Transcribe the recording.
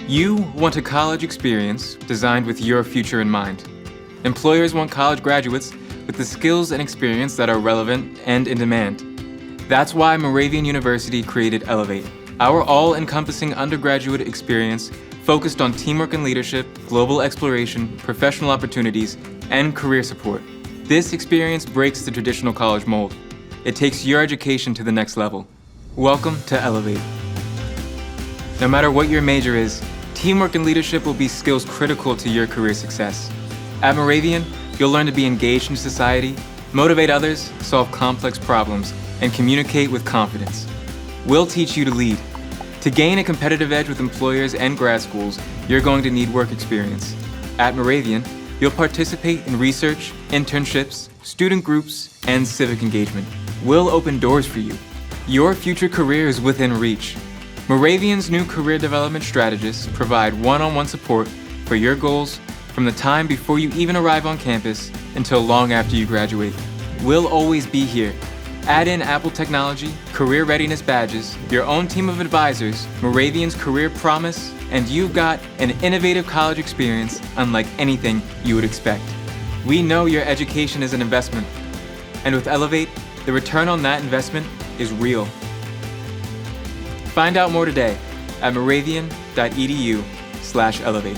You want a college experience designed with your future in mind. Employers want college graduates with the skills and experience that are relevant and in demand. That's why Moravian University created Elevate, our all-encompassing undergraduate experience focused on teamwork and leadership, global exploration, professional opportunities, and career support. This experience breaks the traditional college mold. It takes your education to the next level. Welcome to Elevate. No matter what your major is, teamwork and leadership will be skills critical to your career success. At Moravian, you'll learn to be engaged in society, motivate others, solve complex problems, and communicate with confidence. We'll teach you to lead. To gain a competitive edge with employers and grad schools, you're going to need work experience. At Moravian, you'll participate in research, internships, student groups, and civic engagement. We'll open doors for you. Your future career is within reach. Moravian's new career development strategists provide one-on-one support for your goals from the time before you even arrive on campus until long after you graduate. We'll always be here. Add in Apple Technology, career readiness badges, your own team of advisors, Moravian's career promise, and you've got an innovative college experience unlike anything you would expect. We know your education is an investment, and with Elevate, the return on that investment is real. Find out more today at moravian.edu/elevate.